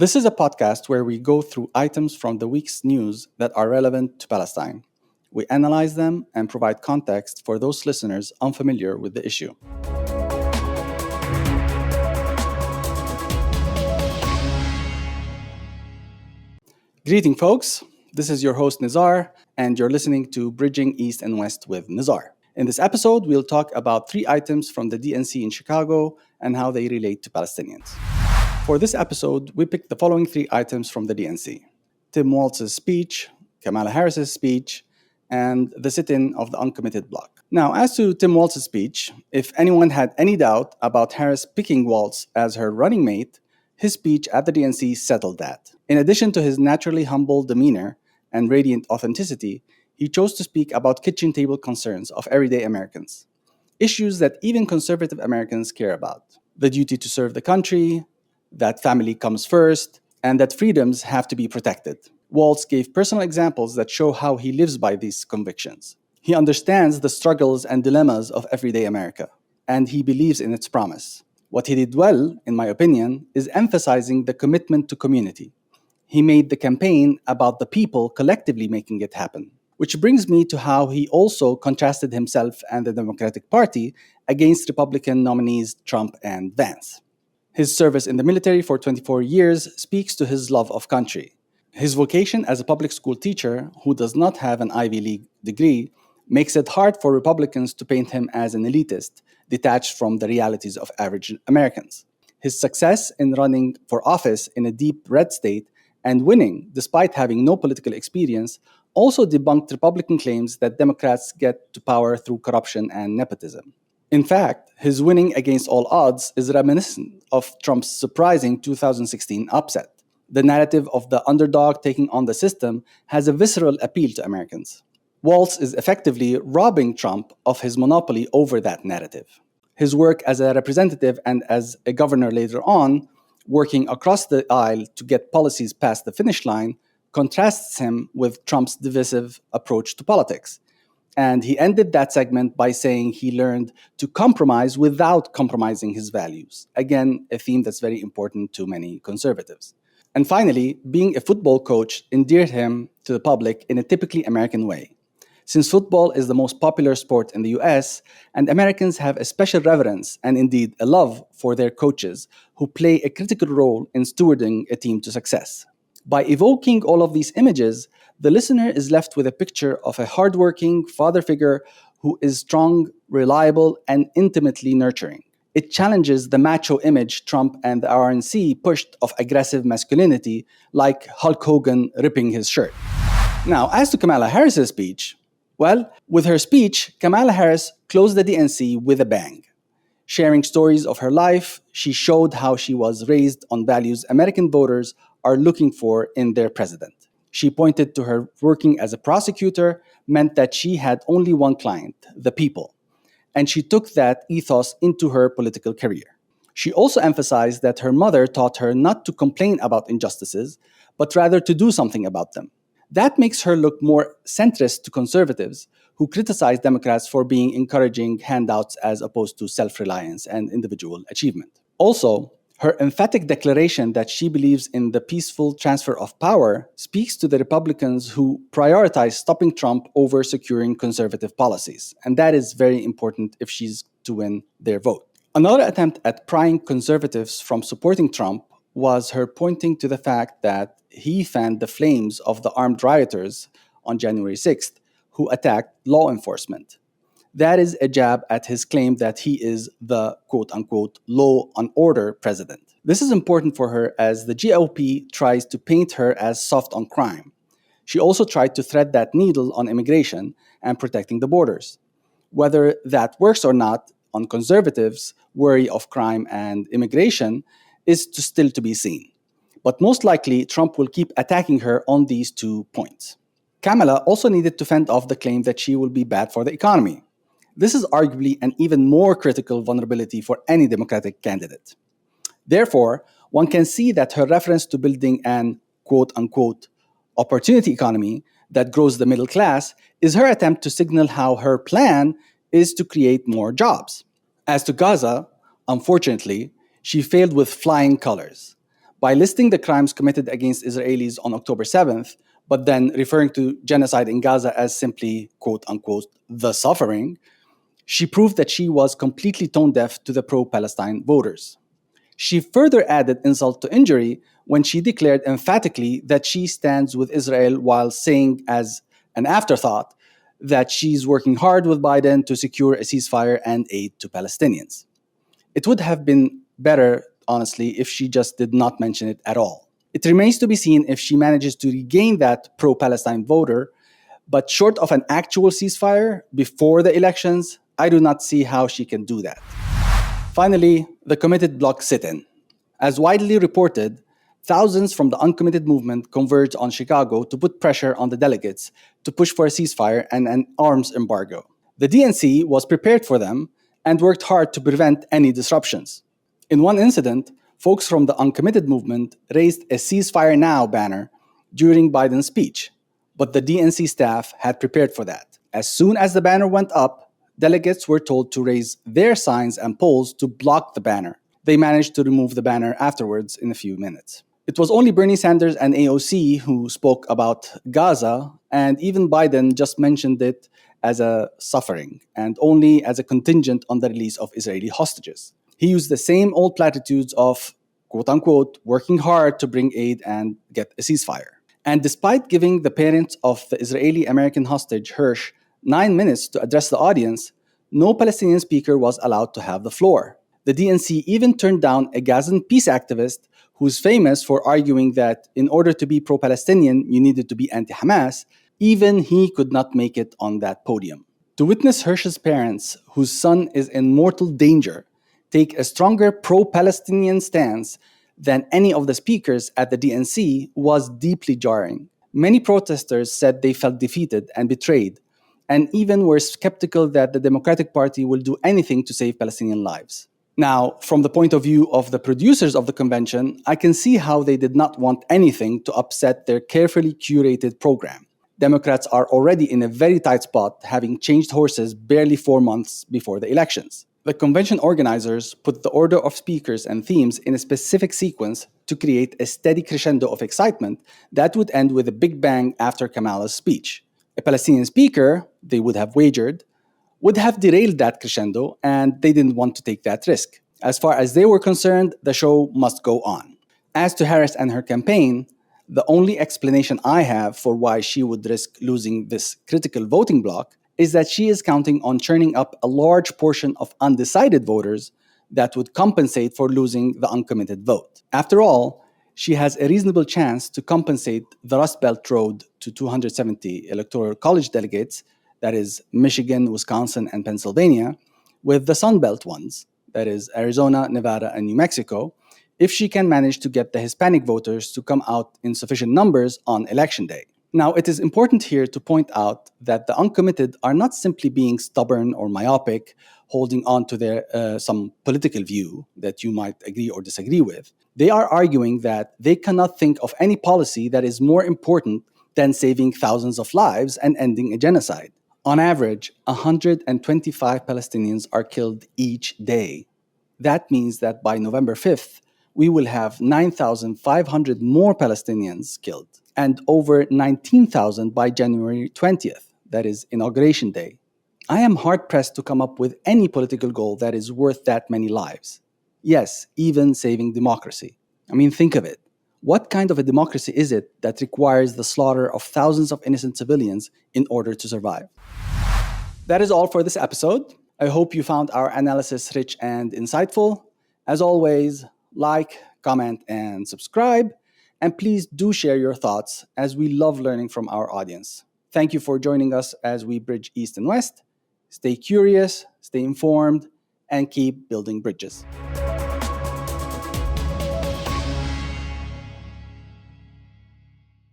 This is a podcast where we go through items from the week's news that are relevant to Palestine. We analyze them and provide context for those listeners unfamiliar with the issue. Greeting, folks. This is your host, Nizar, and you're listening to Bridging East and West with Nizar. In this episode, we'll talk about 3 items from the DNC in Chicago and how they relate to Palestinians. For this episode, we picked the following 3 items from the DNC: Tim Waltz's speech, Kamala Harris's speech, and the sit-in of the Uncommitted Bloc. Now, as to Tim Waltz's speech, if anyone had any doubt about Harris picking Walz as her running mate, his speech at the DNC settled that. In addition to his naturally humble demeanor and radiant authenticity, he chose to speak about kitchen table concerns of everyday Americans, issues that even conservative Americans care about: the duty to serve the country, that family comes first, and that freedoms have to be protected. Walz gave personal examples that show how he lives by these convictions. He understands the struggles and dilemmas of everyday America, and he believes in its promise. What he did well, in my opinion, is emphasizing the commitment to community. He made the campaign about the people collectively making it happen. Which brings me to how he also contrasted himself and the Democratic Party against Republican nominees Trump and Vance. His service in the military for 24 years speaks to his love of country. His vocation as a public school teacher, who does not have an Ivy League degree, makes it hard for Republicans to paint him as an elitist, detached from the realities of average Americans. His success in running for office in a deep red state and winning despite having no political experience also debunked Republican claims that Democrats get to power through corruption and nepotism. In fact, his winning against all odds is reminiscent of Trump's surprising 2016 upset. The narrative of the underdog taking on the system has a visceral appeal to Americans. Walz is effectively robbing Trump of his monopoly over that narrative. His work as a representative and as a governor later on, working across the aisle to get policies past the finish line, contrasts him with Trump's divisive approach to politics. And he ended that segment by saying he learned to compromise without compromising his values. Again, a theme that's very important to many conservatives. And finally, being a football coach endeared him to the public in a typically American way. Since football is the most popular sport in the US, and Americans have a special reverence and indeed a love for their coaches who play a critical role in stewarding a team to success. By evoking all of these images, the listener is left with a picture of a hardworking father figure who is strong, reliable, and intimately nurturing. It challenges the macho image Trump and the RNC pushed of aggressive masculinity, like Hulk Hogan ripping his shirt. Now, as to Kamala Harris's speech, well, with her speech, Kamala Harris closed the DNC with a bang. Sharing stories of her life, she showed how she was raised on values American voters are looking for in their president. She pointed to her working as a prosecutor meant that she had only one client, the people, and she took that ethos into her political career. She also emphasized that her mother taught her not to complain about injustices, but rather to do something about them. That makes her look more centrist to conservatives who criticize Democrats for being encouraging handouts as opposed to self-reliance and individual achievement. Also, her emphatic declaration that she believes in the peaceful transfer of power speaks to the Republicans who prioritize stopping Trump over securing conservative policies. And that is very important if she's to win their vote. Another attempt at prying conservatives from supporting Trump was her pointing to the fact that he fanned the flames of the armed rioters on January 6th who attacked law enforcement. That is a jab at his claim that he is the quote-unquote law and order president. This is important for her as the GOP tries to paint her as soft on crime. She also tried to thread that needle on immigration and protecting the borders. Whether that works or not on conservatives' worry of crime and immigration is still to be seen. But most likely, Trump will keep attacking her on these 2 points. Kamala also needed to fend off the claim that she will be bad for the economy. This is arguably an even more critical vulnerability for any Democratic candidate. Therefore, one can see that her reference to building an quote-unquote opportunity economy that grows the middle class is her attempt to signal how her plan is to create more jobs. As to Gaza, unfortunately, she failed with flying colors. By listing the crimes committed against Israelis on October 7th, but then referring to genocide in Gaza as simply, quote unquote, the suffering, she proved that she was completely tone deaf to the pro-Palestine voters. She further added insult to injury when she declared emphatically that she stands with Israel while saying, as an afterthought, that she's working hard with Biden to secure a ceasefire and aid to Palestinians. It would have been better, honestly, if she just did not mention it at all. It remains to be seen if she manages to regain that pro-Palestine voter, but short of an actual ceasefire before the elections, I do not see how she can do that. Finally, the Committed Bloc sit-in. As widely reported, thousands from the Uncommitted movement converged on Chicago to put pressure on the delegates to push for a ceasefire and an arms embargo. The DNC was prepared for them and worked hard to prevent any disruptions. In one incident, folks from the Uncommitted movement raised a "Ceasefire Now" banner during Biden's speech, but the DNC staff had prepared for that. As soon as the banner went up, delegates were told to raise their signs and poles to block the banner. They managed to remove the banner afterwards in a few minutes. It was only Bernie Sanders and AOC who spoke about Gaza, and even Biden just mentioned it as a suffering and only as a contingent on the release of Israeli hostages. He used the same old platitudes of, quote unquote, working hard to bring aid and get a ceasefire. And despite giving the parents of the Israeli-American hostage, Hirsch, 9 minutes to address the audience, no Palestinian speaker was allowed to have the floor. The DNC even turned down a Gazan peace activist who's famous for arguing that in order to be pro-Palestinian, you needed to be anti-Hamas. Even he could not make it on that podium. To witness Hirsch's parents, whose son is in mortal danger, take a stronger pro-Palestinian stance than any of the speakers at the DNC was deeply jarring. Many protesters said they felt defeated and betrayed, and even were skeptical that the Democratic Party will do anything to save Palestinian lives. Now, from the point of view of the producers of the convention, I can see how they did not want anything to upset their carefully curated program. Democrats are already in a very tight spot, having changed horses barely 4 months before the elections. The convention organizers put the order of speakers and themes in a specific sequence to create a steady crescendo of excitement that would end with a big bang after Kamala's speech. A Palestinian speaker, they would have wagered, would have derailed that crescendo, and they didn't want to take that risk. As far as they were concerned, the show must go on. As to Harris and her campaign, the only explanation I have for why she would risk losing this critical voting bloc is that she is counting on churning up a large portion of undecided voters that would compensate for losing the uncommitted vote. After all, she has a reasonable chance to compensate the Rust Belt Road to 270 Electoral College delegates, that is Michigan, Wisconsin, and Pennsylvania, with the Sun Belt ones, that is Arizona, Nevada, and New Mexico, if she can manage to get the Hispanic voters to come out in sufficient numbers on Election Day. Now, it is important here to point out that the uncommitted are not simply being stubborn or myopic, holding on to their some political view that you might agree or disagree with. They are arguing that they cannot think of any policy that is more important than saving thousands of lives and ending a genocide. On average, 125 Palestinians are killed each day. That means that by November 5th, we will have 9,500 more Palestinians killed, and over 19,000 by January 20th, that is Inauguration Day. I am hard-pressed to come up with any political goal that is worth that many lives. Yes, even saving democracy. I mean, think of it. What kind of a democracy is it that requires the slaughter of thousands of innocent civilians in order to survive? That is all for this episode. I hope you found our analysis rich and insightful. As always, like, comment, and subscribe. And please do share your thoughts, as we love learning from our audience. Thank you for joining us as we bridge East and West. Stay curious, stay informed, and keep building bridges.